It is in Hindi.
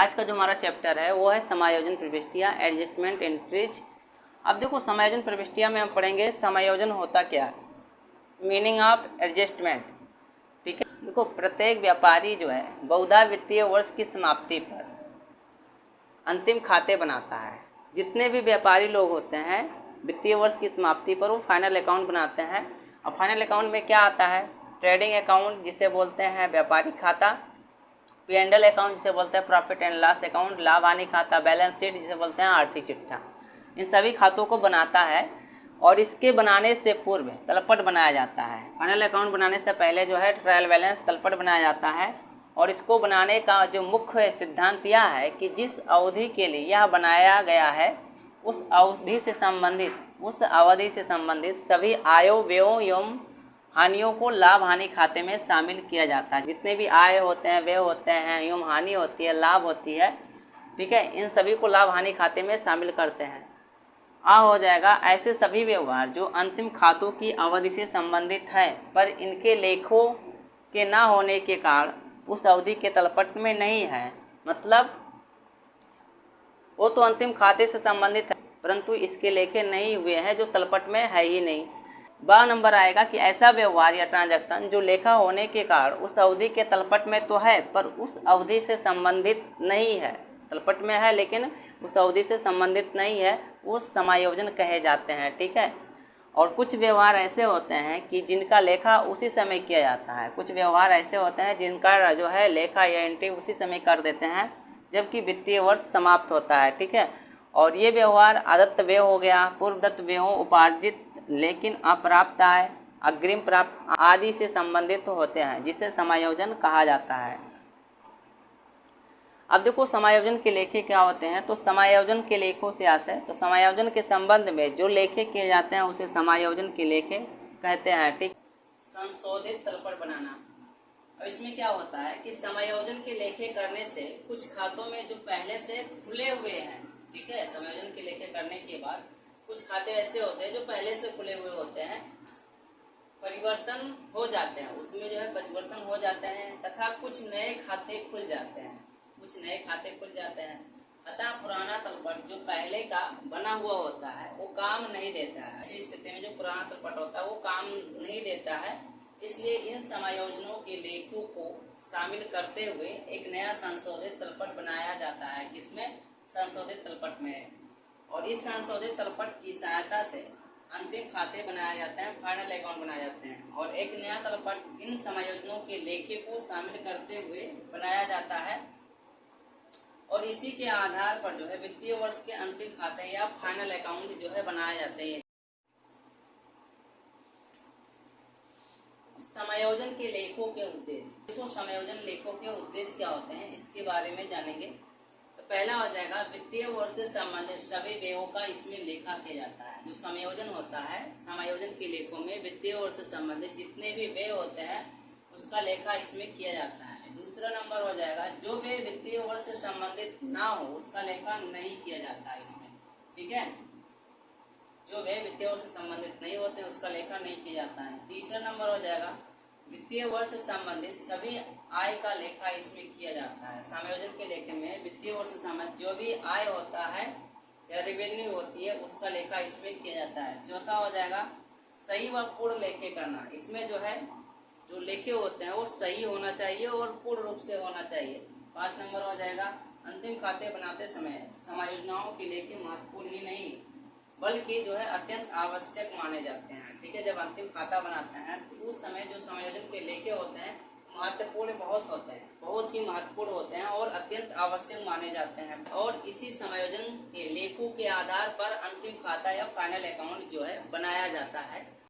आज का जो हमारा चैप्टर है वो है समायोजन प्रविष्टियाँ, एडजस्टमेंट एंट्रीज। अब देखो समायोजन प्रविष्टियाँ में हम पढ़ेंगे समायोजन होता क्या है, मीनिंग ऑफ एडजस्टमेंट। ठीक है, देखो प्रत्येक व्यापारी जो है बहुधा वित्तीय वर्ष की समाप्ति पर अंतिम खाते बनाता है। जितने भी व्यापारी लोग होते हैं वित्तीय वर्ष की समाप्ति पर वो फाइनल अकाउंट बनाते हैं। और फाइनल अकाउंट में क्या आता है, ट्रेडिंग अकाउंट जिसे बोलते हैं व्यापारिक खाता, P&L अकाउंट जिसे बोलते हैं प्रॉफिट एंड लॉस अकाउंट, लाभ हानि खाता, बैलेंस शीट जिसे बोलते हैं आर्थिक चिट्ठा। इन सभी खातों को बनाता है और इसके बनाने से पूर्व तलपट बनाया जाता है। फाइनल अकाउंट बनाने से पहले जो है ट्रायल बैलेंस तलपट बनाया जाता है। और इसको बनाने का जो मुख्य सिद्धांत यह है कि जिस अवधि के लिए यह बनाया गया है उस अवधि से संबंधित सभी आयों व्ययों एवं हानियों को लाभ हानि खाते में शामिल किया जाता है। जितने भी आय होते हैं, व्यय होते हैं, एवं हानि होती है, लाभ होती है, ठीक है, इन सभी को लाभ हानि खाते में शामिल करते हैं। हो जाएगा ऐसे सभी व्यवहार जो अंतिम खातों की अवधि से संबंधित है पर इनके लेखों के ना होने के कारण उस अवधि के तलपट में नहीं है। मतलब वो तो अंतिम खाते से संबंधित है परंतु इसके लेखे नहीं हुए हैं, जो तलपट में है ही नहीं। बा नंबर आएगा कि ऐसा व्यवहार या ट्रांजैक्शन जो लेखा होने के कारण उस अवधि के तलपट में तो है पर उस अवधि से संबंधित नहीं है, तलपट में है लेकिन उस अवधि से संबंधित नहीं है, वो समायोजन कहे जाते हैं। ठीक है, और कुछ व्यवहार ऐसे होते हैं कि जिनका लेखा उसी समय किया जाता है। कुछ व्यवहार ऐसे होते हैं जिनका जो है लेखा या एंट्री उसी समय कर देते हैं जबकि वित्तीय वर्ष समाप्त होता है। ठीक है, और ये व्यवहार आदत्त व्यय हो गया, पूर्वदत्त व्ययों, उपार्जित लेकिन अप्राप्त आय, अग्रिम प्राप्त आदि से संबंधित होते हैं जिसे समायोजन कहा जाता है। अब देखो समायोजन के लेखे क्या होते हैं, तो समायोजन के लेखों से आशय है, तो समायोजन के संबंध में जो लेखे किए जाते हैं उसे समायोजन के लेखे कहते हैं। ठीक, संशोधित तलपट बनाना। अब इसमें क्या होता है कि समायोजन के लेखे करने से कुछ खातों में जो पहले से खुले हुए हैं, ठीक है, समायोजन के लेखे करने के बाद कुछ खाते ऐसे होते हैं जो पहले से खुले हुए होते हैं, परिवर्तन हो जाते हैं, उसमें जो है परिवर्तन हो जाते हैं तथा कुछ नए खाते खुल जाते हैं, अतः पुराना तलपट जो पहले का बना हुआ होता है वो काम नहीं देता है। ऐसी स्थिति में जो पुराना तलपट होता है वो काम नहीं देता है, इसलिए इन समायोजनों के लेखों को शामिल करते हुए एक नया संशोधित तलपट बनाया जाता है। किसमें? संशोधित तलपट में। और इस संशोधित तलपट की सहायता से अंतिम खाते बनाए जाते हैं, फाइनल अकाउंट बनाए जाते हैं। और एक नया तलपट इन समायोजनों के लेखे को शामिल करते हुए बनाया जाता है और इसी के आधार पर जो है वित्तीय वर्ष के अंतिम खाते या फाइनल अकाउंट जो है बनाए जाते हैं। समायोजन के लेखों के उद्देश्य, देखो समायोजन लेखों के उद्देश्य क्या होते हैं इसके बारे में जानेंगे। तो पहला हो जाएगा वित्तीय वर्ष से संबंधित सभी व्ययों का इसमें लेखा किया जाता है। जो समायोजन होता है, समायोजन के लेखों में वित्तीय वर्ष से संबंधित जितने भी व्यय होते हैं उसका लेखा इसमें किया जाता है। दूसरा नंबर हो जाएगा जो व्यय वित्तीय वर्ष से संबंधित ना हो उसका लेखा नहीं किया जाता है इसमें। ठीक है, जो व्यय वित्तीय वर्ष से संबंधित नहीं होते हैं उसका लेखा नहीं किया जाता है। तीसरा नंबर हो जाएगा वित्तीय वर्ष से संबंधित सभी आय का लेखा इसमें किया जाता है। समायोजन के लेखे में वित्तीय वर्ष से संबंधित जो भी आय होता है या रेवेन्यू होती है उसका लेखा इसमें किया जाता है। चौथा हो जाएगा सही व पूर्ण लेखे करना। इसमें जो है जो लेखे होते हैं वो सही होना चाहिए और पूर्ण रूप से होना चाहिए। 5 नंबर हो जाएगा अंतिम खाते बनाते समय समायोजनाओं के लेखे महत्वपूर्ण ही नहीं बल्कि जो है अत्यंत आवश्यक माने जाते हैं। ठीक है, जब अंतिम खाता बनाते हैं तो उस समय जो समायोजन के लेखे होते हैं महत्वपूर्ण बहुत ही महत्वपूर्ण होते हैं और अत्यंत आवश्यक माने जाते हैं। और इसी समायोजन के लेखों के आधार पर अंतिम खाता या फाइनल अकाउंट जो है बनाया जाता है।